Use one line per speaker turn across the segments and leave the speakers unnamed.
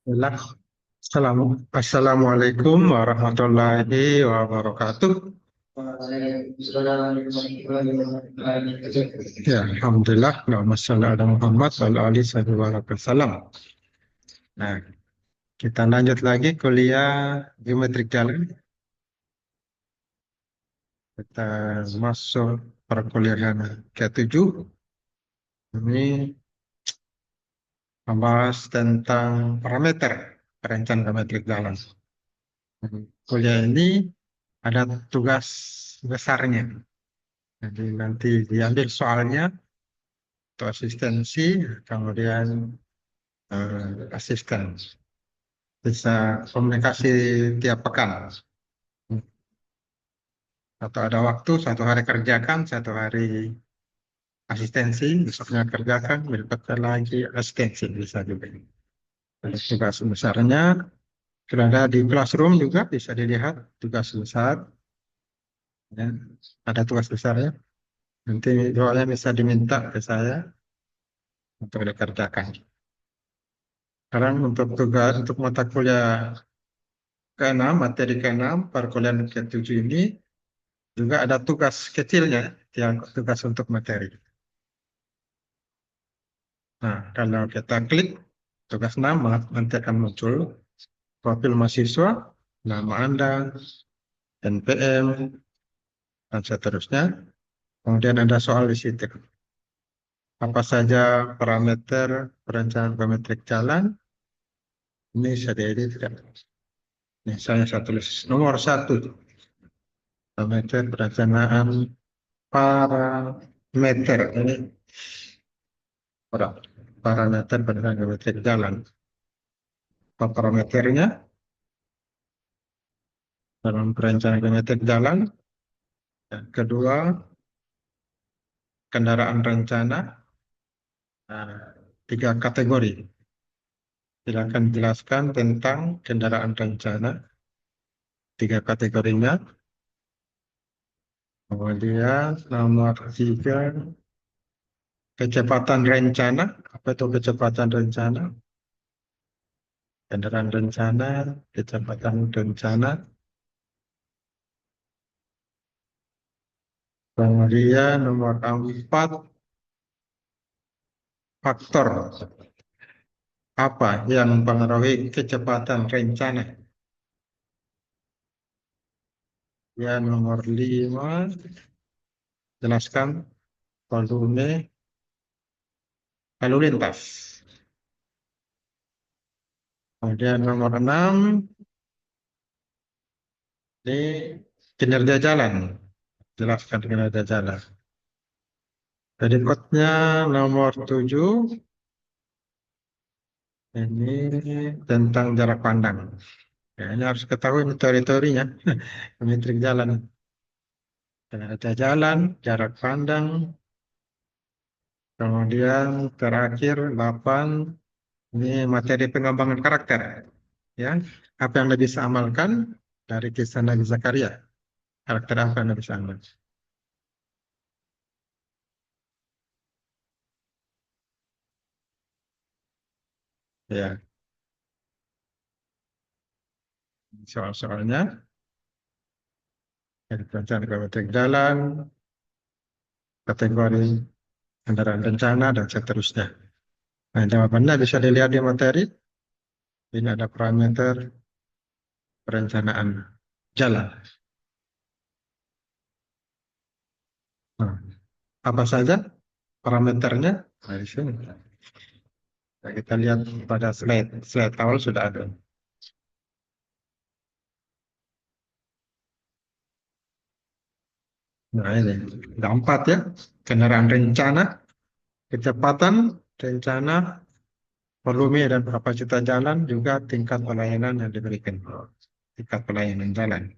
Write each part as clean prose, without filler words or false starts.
Bismillah. Assalamualaikum warahmatullahi wabarakatuh. Ya, Alhamdulillah. Allahumma sholli ala Muhammad wa ala alihi wasallam. Nah, kita lanjut lagi kuliah geometrik jalan. Kita masuk perkuliahan ke-7. Ini membahas tentang parameter perencanaan geometrik jalan. Kuliah ini ada tugas besarnya. Jadi nanti diambil soalnya untuk asistensi, kemudian asisten. Bisa komunikasi tiap pekan. Atau ada waktu, satu hari kerjakan, satu hari asistensi, besoknya kerjakan, berikutnya lagi asistensi, bisa juga. Ada tugas besarnya, sudah ada di classroom juga, bisa dilihat tugas besar. Ya, ada tugas besarnya. Nanti soalnya bisa diminta ke saya untuk dikerjakan. Sekarang untuk tugas untuk mata kuliah ke-6, materi ke-6, perkuliahan ke-7 ini juga ada tugas kecilnya, yang tugas untuk materi. Nah, kalau kita klik tugas nama, nanti akan muncul profil mahasiswa, nama Anda, NPM, dan seterusnya. Kemudian ada soal di situ. Apa saja parameter perencanaan geometrik jalan? Ini saya diedit kan. Ini saya tulis nomor 1. Parameter perencanaan parameter. Ini parameter perencanaan geometrik jalan. Apa parameternya? Dalam perencanaan geometrik jalan. Yang kedua, kendaraan rencana. Nah, 3 kategori. Silakan jelaskan tentang kendaraan rencana. 3 kategorinya. Kemudian nomor 3, kecepatan rencana. Apa itu kecepatan rencana? Kendaraan rencana, kecepatan rencana. Kemudian nomor 4, faktor apa yang mempengaruhi kecepatan rencana. Ya, nomor 5, jelaskan volume lalu lintas. Kemudian nomor 6, ini kinerja jalan. Jelaskan kinerja jalan. Berikutnya nomor 7, ini tentang jarak pandang. Ya, ini harus ketahui teori-teorinya. Geometrik jalan. Kinerja jalan, jarak pandang. Kemudian terakhir 8, ini materi pengembangan karakter. Ya, apa yang Anda bisa amalkan dari kisah Nabi Zakaria? Karakter apa yang Anda bisa amalkan? Ya, soal-soalnya dari perencanaan geometrik jalan, kategori kendaraan rencana, dan seterusnya. Nah, jawabannya bisa dilihat di materi. Ini ada parameter perencanaan jalan. Nah, apa saja parameternya? Nah, di sini. Nah, kita lihat pada slide awal sudah ada. Nah, ini ada 4 ya. Kendaraan rencana, kecepatan rencana, volume dan kapasitas jalan, juga tingkat pelayanan yang diberikan. Tingkat pelayanan jalan.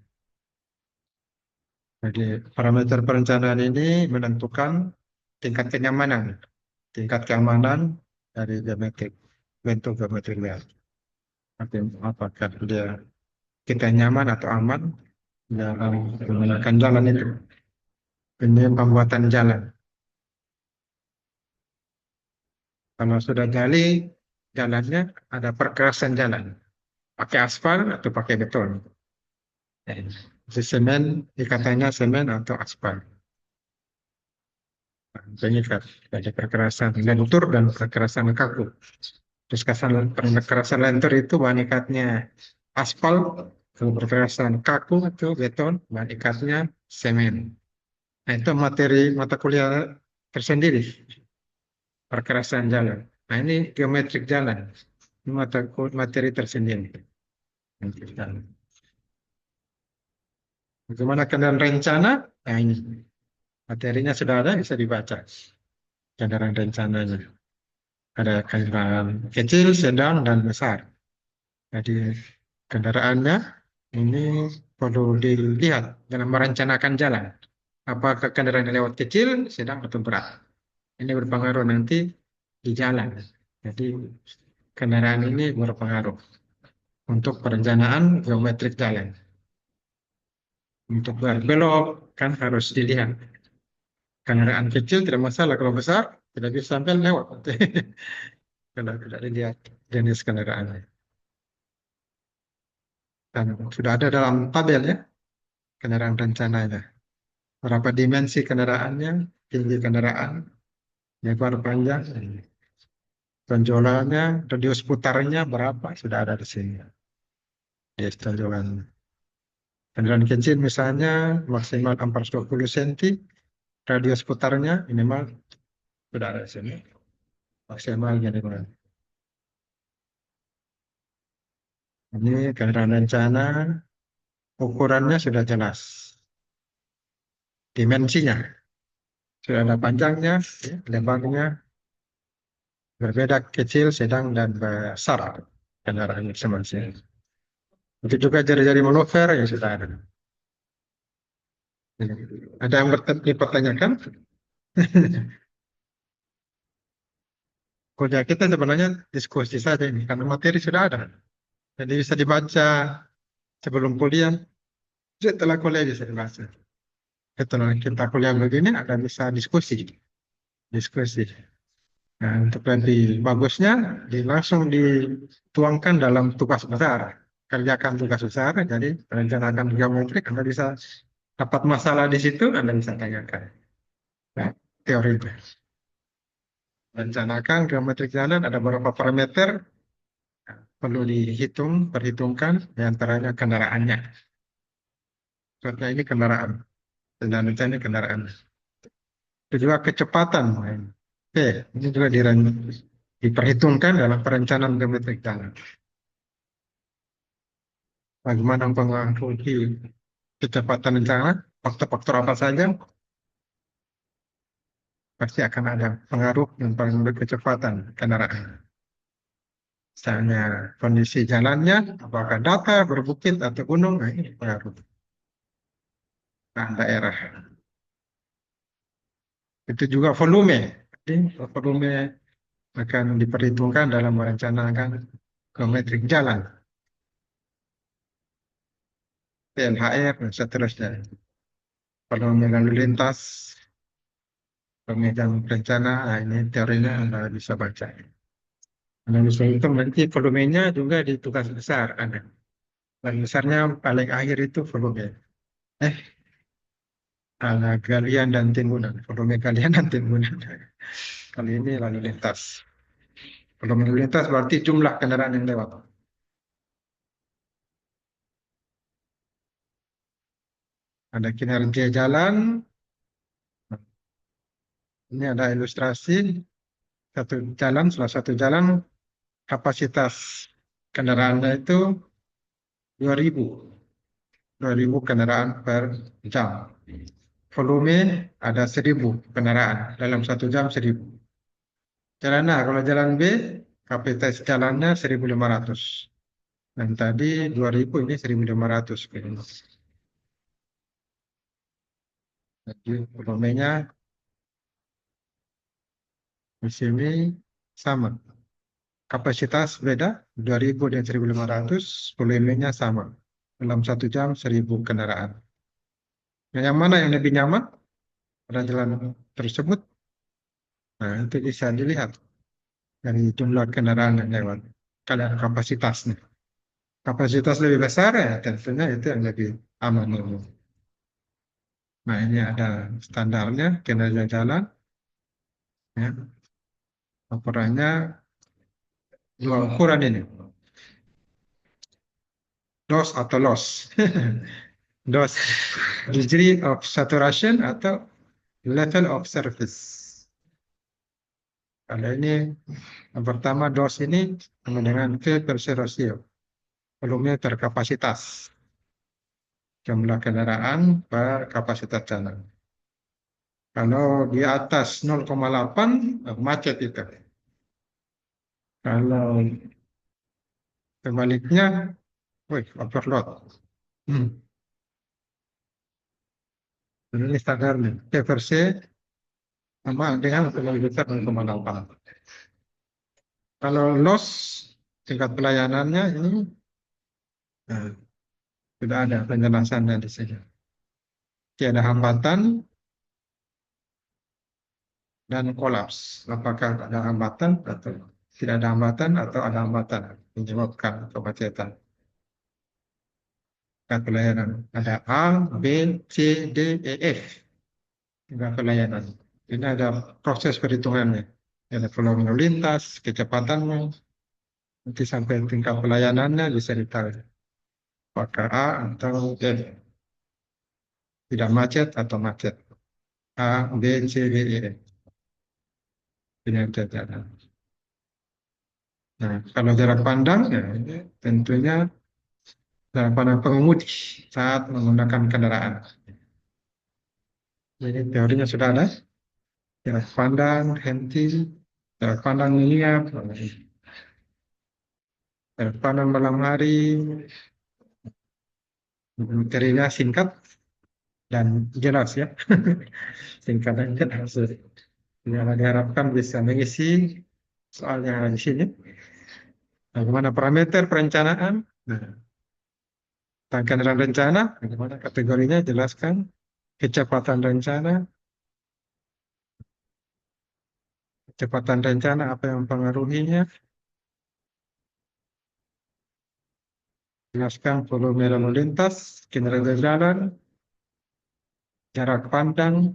Jadi parameter perencanaan ini menentukan tingkat kenyamanan. Tingkat keamanan dari geometrik, bentuk geometrik real. Apakah dia kita nyaman atau aman dalam menggunakan jalan itu. Ini pembuatan jalan. Kalau sudah jadi, jalannya ada perkerasan jalan, pakai aspal atau pakai beton. Si semen, ikatannya semen atau aspal. Pengikat, ada perkerasan lentur dan perkerasan kaku. Terus perkerasan lentur itu bahan ikatnya aspal, kalau perkerasan kaku itu beton, bahan ikatnya semen. Nah, itu materi mata kuliah tersendiri, perkerasan jalan. Nah, ini geometrik jalan, ini materi tersendiri. Bagaimana kendaraan rencana? Nah, ini materinya sudah ada, bisa dibaca. Kendaraan rencananya. Ada kendaraan kecil, sedang, dan besar. Jadi kendaraannya ini perlu dilihat dalam merencanakan jalan. Apakah kendaraan yang lewat kecil, sedang, atau berat. Ini berpengaruh nanti di jalan. Jadi kendaraan ini berpengaruh untuk perencanaan geometrik jalan. Untuk berbelok kan harus dilihat. Kendaraan kecil tidak masalah, kalau besar tidak bisa sampai lewat. Kalau tidak dilihat jenis kendaraannya. Dan sudah ada dalam tabel ya, kendaraan rencananya. Berapa dimensi kendaraannya, tinggi kendaraan, lebar panjang, tonjolannya, radius putarnya berapa, sudah ada di sini. Di tonjolan. Kendaraan kecil misalnya maksimal 420 cm, radius putarnya minimal sudah ada di sini. Maksimalnya di mana? Ini kendaraan rencana, ukurannya sudah jelas. Dimensinya sudah ada panjangnya, ya, lebarnya, berbeda kecil, sedang, dan besar kendaraan masing-masing. Itu juga jari-jari manuver yang sudah ada. Ada yang dipertanyakan? Kuliah kita sebenarnya diskusi saja ini, karena materi sudah ada. Jadi bisa dibaca sebelum kuliah, setelah kuliah bisa dibaca. Setelah kita kuliah begini, ada bisa diskusi. Diskusi. Nah, untuk lebih bagusnya, langsung dituangkan dalam tugas besar. Kerjakan tugas besar, jadi rencanakan geometrik, Anda bisa dapat masalah di situ, Anda bisa tanyakan. Nah, teori itu. Rencanakan geometrik jalan ada beberapa parameter perlu dihitung, perhitungkan, di antaranya kendaraannya. Contohnya ini kendaraan, dan ini kendaraan. Itu juga kecepatan. Oke, ini juga diperhitungkan dalam perencanaan geometrik jalan. Bagaimana mempengaruhi kecepatan rencana, faktor-faktor apa saja, pasti akan ada pengaruh yang mempengaruhi kecepatan kendaraan. Misalnya kondisi jalannya, apakah datar, berbukit, atau gunung, nah ini pengaruh. Nah, daerah. Itu juga volume. Jadi, volume akan diperhitungkan dalam merencanakan geometrik jalan, PLHR, dan seterusnya. Volume lalu lintas, pemegang rencana, nah ini teorinya Anda bisa baca. Anda bisa hitung nanti volumenya juga di tugas besar ada. Dan besarnya paling akhir itu volume. Eh, galian dan timbunan. Volume galian dan timbunan. Kali ini lalu lintas. Volume lalu lintas berarti jumlah kendaraan yang lewat. Ada kinerja jalan. Ini ada ilustrasi satu jalan, salah satu jalan kapasitas kendaraannya itu 2000, 2000 kendaraan per jam. Volume ada 1000 kendaraan dalam satu jam 1000. Jalan A, kalau jalan B, kapasitas jalannya 1500. Dan tadi 2000, ini 1500. Jadi volumenya di sini sama. Kapasitas beda, 2000 dan 1500, volumenya sama. Dalam satu jam 1000 kendaraan. Nah, yang mana yang lebih nyaman pada jalan tersebut? Nah, itu bisa dilihat. dari jumlah kendaraan yang lewat. Kadar kapasitasnya. Kapasitas lebih besar ya tentunya itu yang lebih aman. Nah ini ada standarnya kinerja jalan. Ya. Ukurannya dua ukuran ini. DOS atau loss. DOS, degree of saturation atau level of service. Kalau ini yang pertama DOS ini sama dengan field pressure ratio, volume per kapasitas, jumlah kendaraan per kapasitas jalan. Kalau di atas 0,8 macet itu. Kalau sebaliknya, wih, overload. Hmm. Ini standar nih. TVRC sama dengan lebih besar 0,8. Kalau loss tingkat pelayanannya ini nah, sudah ada penjelasannya di sini. Tiada hambatan dan kolaps. Apakah ada hambatan atau tidak ada hambatan atau ada hambatan menyebabkan kemacetan. Tingkat pelayanan ada A, B, C, D, E, F. Tingkat pelayanan. Ini ada proses perhitungannya. Ada volume lalu lintas, kecepatannya, nanti sampai tingkat pelayanannya bisa ditahu. Apakah A atau F. Tidak macet atau macet. A, B, C, D, E, F. Ini yang terjadi. Nah, kalau jarak pandang, ya, ini tentunya jarak pandang pengemudi saat menggunakan kendaraan. Jadi teorinya sudah ada. Jarak pandang, henti, jarak pandang linear, jarak pandang malam hari, materinya singkat dan jelas ya. Singkat dan jelas. Yang diharapkan bisa mengisi soal yang ada di sini. Bagaimana parameter perencanaan? Nah, tentang kendaraan rencana, bagaimana kategorinya? Jelaskan. Kecepatan rencana, kecepatan rencana apa yang mempengaruhinya? Jelaskan volume lalu lintas, kinerja jalan, jarak pandang.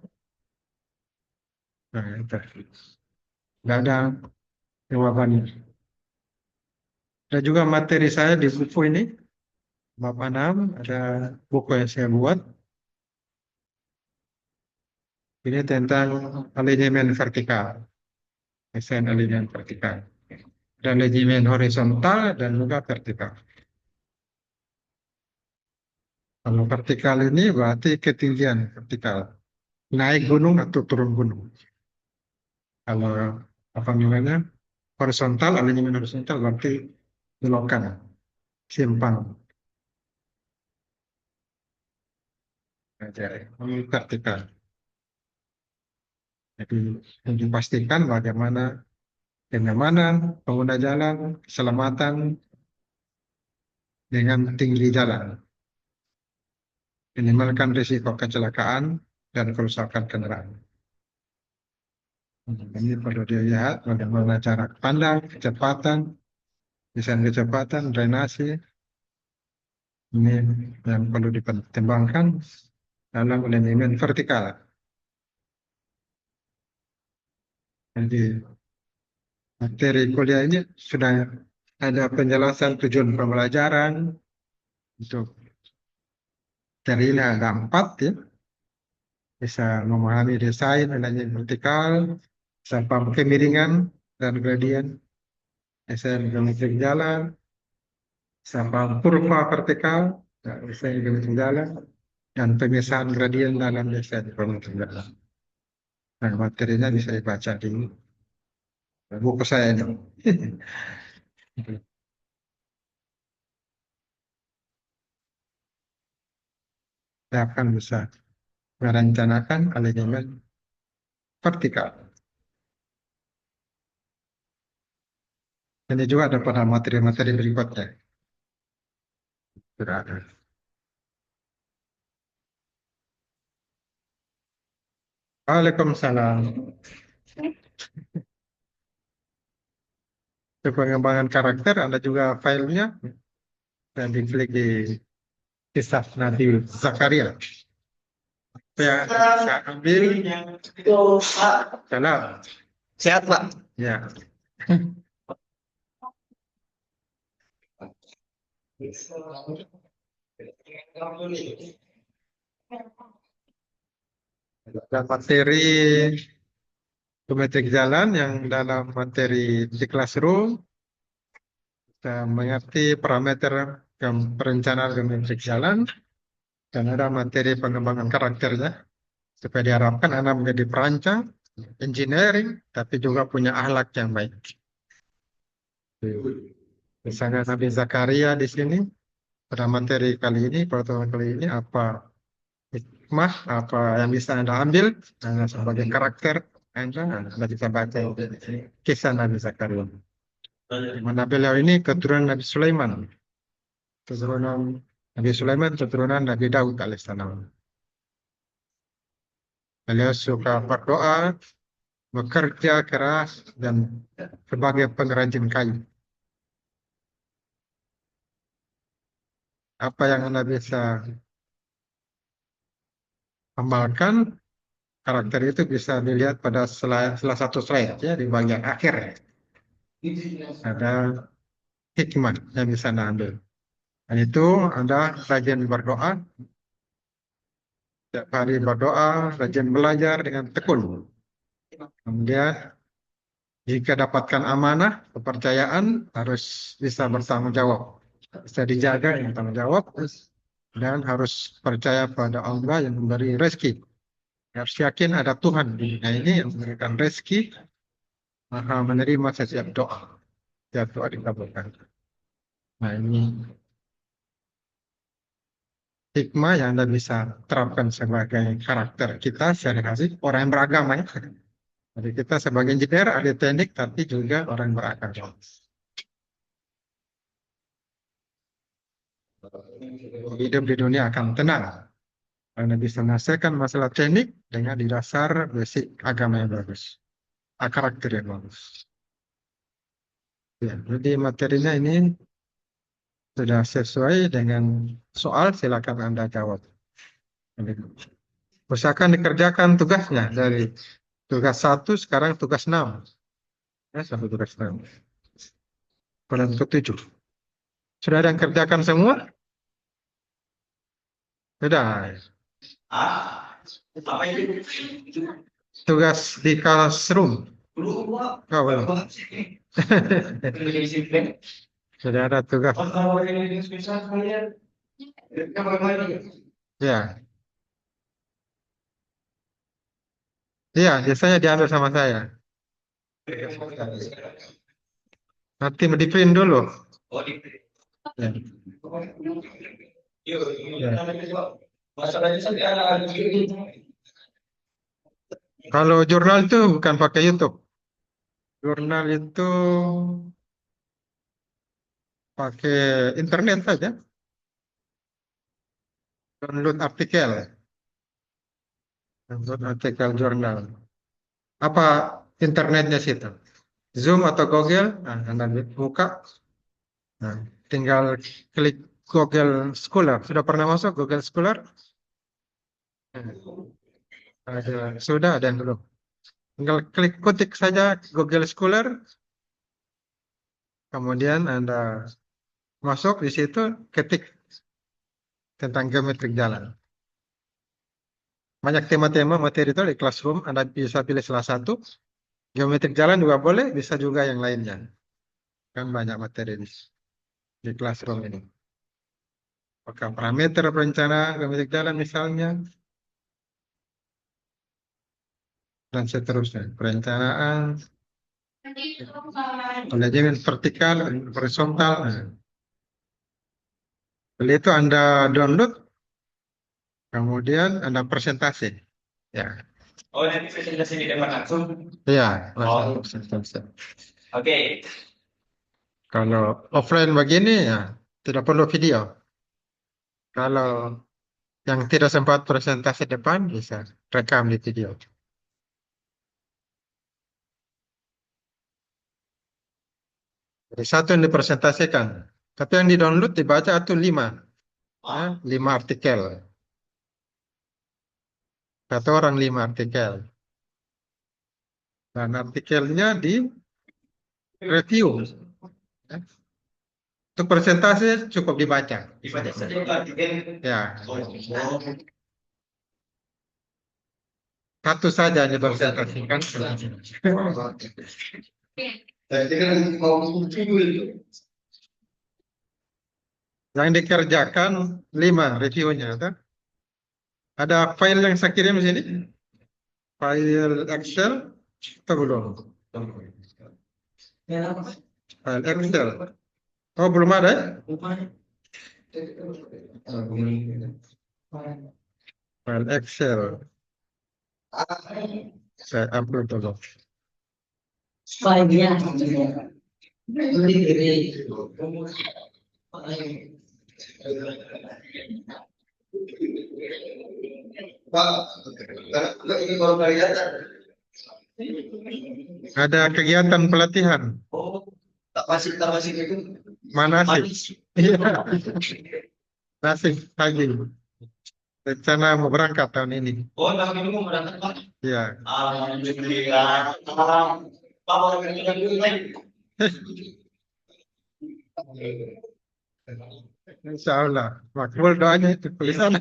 Nah, itu. Nggak ada jawabannya. Ada juga materi saya di buku ini, bab 6, ada buku yang saya buat. Ini tentang alignment vertikal, desain alignment vertikal. Ada alignment horizontal dan juga vertikal. Kalau vertikal ini berarti ketinggian vertikal. Naik gunung atau turun gunung. Kalau apa namanya horizontal, alignment horizontal berarti belokan, simpang. Jadi ini vertikal. Jadi yang dipastikan bagaimana kenyamanan pengguna jalan, keselamatan dengan tinggi jalan, minimalkan risiko kecelakaan dan kerusakan kendaraan. Ini perlu dilihat bagaimana jarak pandang, kecepatan, desain kecepatan, drainase. Ini yang perlu dipertimbangkan dalam manajemen vertikal. Jadi materi kuliah ini sudah ada penjelasan tujuan pembelajaran untuk dari ini ada 4 ya. Bisa memahami desain manajemen vertikal, bisa paham kemiringan dan gradien, desain geometrik jalan, bisa paham kurva vertikal, desain geometrik jalan, dan pemisahan gradien dalam desain geometrik jalan. Nah, materinya bisa dibaca di buku saya ini. Saya akan bisa merencanakan alignment vertikal. Ini juga ada pada materi-materi berikutnya. Sudah ada. Waalaikumsalam. Untuk pengembangan karakter ada juga filenya dan diklik di kisah Nabi Zakaria. Ya, saya ambil salam.
Sehat, Pak.
Ya, dan materi geometrik jalan yang dalam materi di classroom kita mengerti parameter perencanaan geometrik jalan dan ada materi pengembangan karakternya supaya diharapkan Anda menjadi perancang, engineering, tapi juga punya akhlak yang baik. Misalnya Nabi Zakaria di sini pada materi kali ini, pertemuan kali ini apa hikmah, apa yang bisa Anda ambil sebagai karakter Anda bisa baca kisah Nabi Zakaria. Di mana beliau ini keturunan Nabi Sulaiman, keturunan Nabi Sulaiman, keturunan Nabi Daud alaihissalam. Beliau suka berdoa, bekerja keras, dan sebagai pengrajin kayu. Apa yang Anda bisa amalkan, karakter itu bisa dilihat pada salah satu slide ya di bagian akhir ya. Ada hikmah yang bisa Anda ambil. Dan itu Anda rajin berdoa, setiap hari berdoa, rajin belajar dengan tekun. Kemudian jika dapatkan amanah, kepercayaan harus bisa bertanggung jawab. Bisa dijaga yang tanggung jawab dan harus percaya pada Allah yang memberi rezeki. Harus yakin ada Tuhan di dunia ini yang memberikan rezeki, maka menerima setiap doa. Setiap doa dikabulkan. Nah ini hikmah yang Anda bisa terapkan sebagai karakter kita sehari-hari orang yang beragama ya. Jadi kita sebagai engineer ada teknik tapi juga orang beragama. Hidup di dunia akan tenang karena bisa menyelesaikan masalah teknik dengan didasar basic agama yang bagus, karakter yang bagus. Ya, jadi materinya ini sudah sesuai dengan soal, silakan Anda jawab. Jadi, usahakan dikerjakan tugasnya dari tugas 1 sekarang tugas 6. Ya, sampai tugas 6. Bulan ke-7. Sudah ada yang kerjakan semua? Sudah. Tugas di classroom. Oh, belum. Sudah ada tugas. Ya, iya, biasanya diambil sama saya. Nanti mau di print dulu. Ya. Kalau jurnal itu bukan pakai YouTube. Jurnal itu pakai internet saja. Download artikel. Download artikel jurnal. Apa internetnya situ? Zoom atau Google? Nah, Anda buka. Nah, tinggal klik Google Scholar. Sudah pernah masuk Google Scholar? Sudah ada yang belum. Tinggal klik ketik saja Google Scholar. Kemudian Anda masuk di situ, ketik tentang geometrik jalan. Banyak tema-tema materi itu di classroom, Anda bisa pilih salah satu. Geometrik jalan juga boleh, bisa juga yang lainnya. Kan banyak materi di classroom ini. Apakah parameter perencanaan geometrik jalan misalnya, dan seterusnya. Perencanaan, manajemen vertikal, horizontal. Nah, setelah itu Anda download, kemudian Anda presentasi. Ya.
Oh, nanti presentasi di depan langsung.
Iya,
Oh.
langsung presentasi.
Oke.
Kalau offline begini ya tidak perlu video. Kalau yang tidak sempat presentasi depan bisa rekam di video. Jadi satu yang dipresentasikan. Tapi yang di-download dibaca itu 5. Ya, 5 artikel. Satu orang 5 artikel. Dan artikelnya di review. Ya. Untuk presentasi cukup dibaca.
Dibaca saja itu artikel.
Ya,
Oh,
satu saja yang dipresentasikan. Yang dikerjakan 5 reviewnya. Kan? Ada file yang saya kirim di sini. File Excel atau belum? File Excel. Oh, belum ada ya? File Excel. Saya upload dulu.
Filenya.
Ada kegiatan pelatihan.
oh, tak masih itu.
Mana sih?
Manis.
Iya. Masih pagi. Rencana mau berangkat tahun ini.
Oh, tahun ini mau berangkat Pak.
Iya.
Alhamdulillah. Pak mau berangkat dulu lagi.
Insya Allah. Makbul doanya itu tulisan.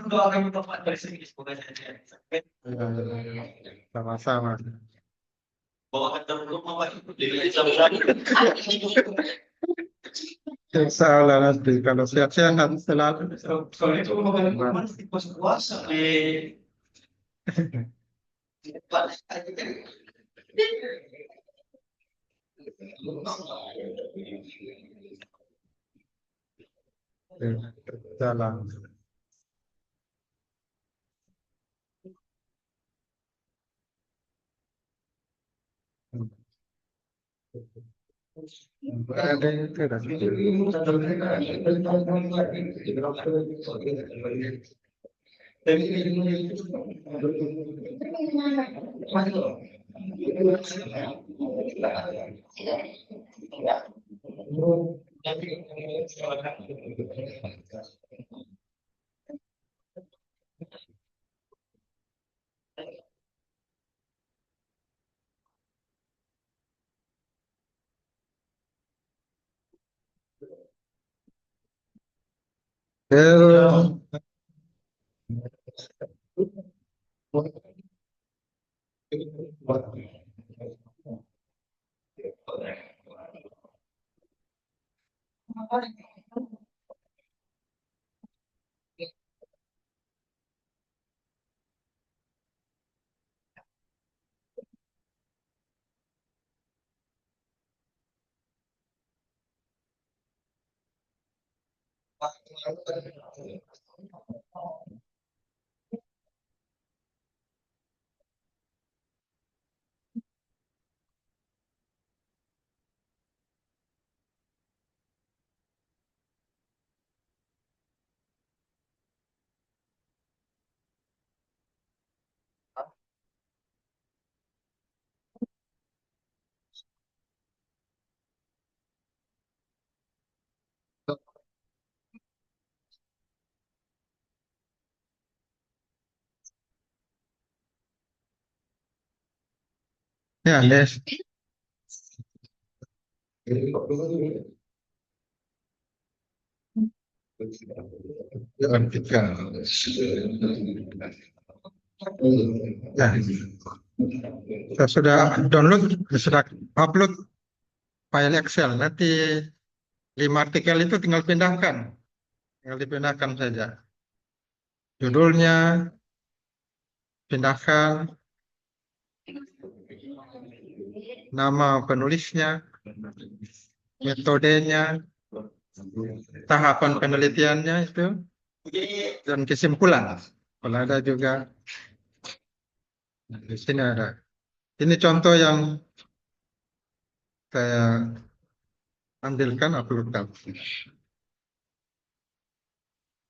Doakan Bapak dari sini semoga saja.
Sama-sama.
Bawakan terus Bapak dari sama-sama.
Insya Allah nanti kalau sehat-sehat selalu.
Soalnya itu Bapak masih pas puasa
Jalan. Ada yang tidak. Ya, Des. Vertikal. Ya, saya sudah download, sudah upload file Excel. Nanti 5 artikel itu tinggal dipindahkan saja. Judulnya pindahkan, nama penulisnya, metodenya, tahapan penelitiannya itu, dan kesimpulan. Kalau ada juga, nah, di sini ada. Ini contoh yang saya ambilkan, uploadkan.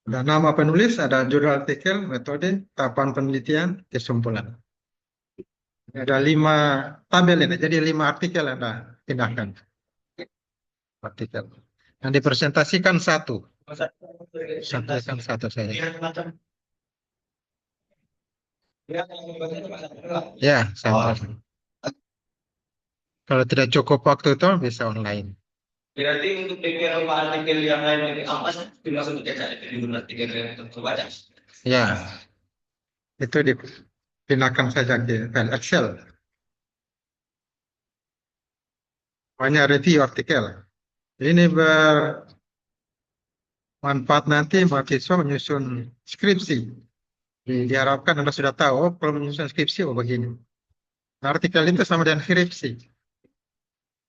Ada nama penulis, ada judul artikel, metode, tahapan penelitian, kesimpulan. Ada 5 tabel ini, jadi 5 artikel Anda pindahkan. artikel. Yang dipresentasikan satu. Sampaikan satu saja. Ya, sampaikan. Kalau tidak cukup waktu itu bisa online.
Berarti untuk beberapa artikel yang lain dari Ampas langsung dicetak di artikel yang terbaca.
Ya, itu dipindahkan saja ke file Excel. Banyak review artikel. Ini bermanfaat nanti mahasiswa menyusun skripsi. Diharapkan Anda sudah tahu, oh, kalau menyusun skripsi, oh begini. Nah, artikel itu sama dengan skripsi.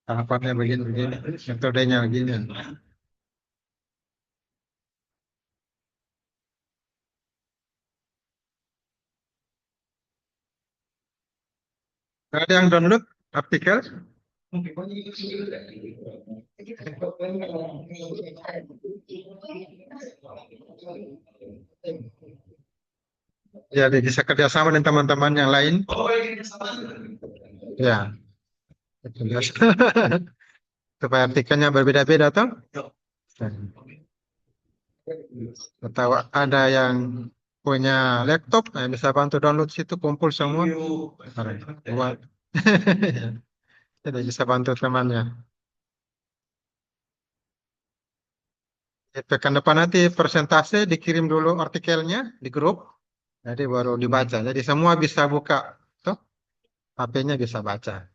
Tahapannya begini-begini, metodenya begini. Ada yang download artikel? Jadi bisa kerjasama dengan teman-teman yang lain.
Oh, ini sama.
Ya, itu biasa. Supaya artikelnya berbeda-beda toh. Atau ada yang punya laptop, bisa bantu download situ, kumpul semua. Buat. Jadi bisa bantu temannya. Pekan depan nanti persentase dikirim dulu artikelnya di grup, jadi baru dibaca. Jadi semua bisa buka, tuh, HP-nya bisa baca.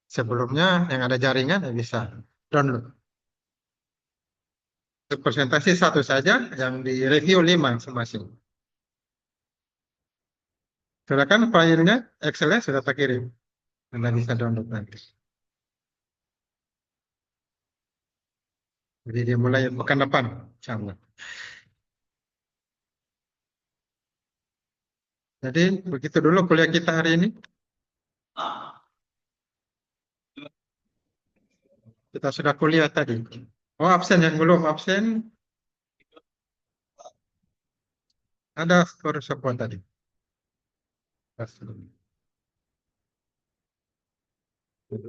Sebelumnya yang ada jaringan ya bisa download. Untuk presentasi satu saja, yang di review 5 masing-masing. Sudah kan filenya, Excel-nya sudah terkirim. Anda bisa download nanti. Jadi dimulai pekan depan, insyaallah. Jadi begitu dulu kuliah kita hari ini. Kita sudah kuliah tadi. Oh, absen yang belum absen. Ada skor support tadi.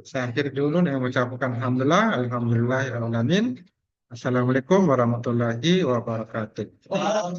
Saya akhiri dulu dengan mengucapkan alhamdulillah, alhamdulillahirrahmanirrahim. Assalamualaikum warahmatullahi wabarakatuh.
Oh,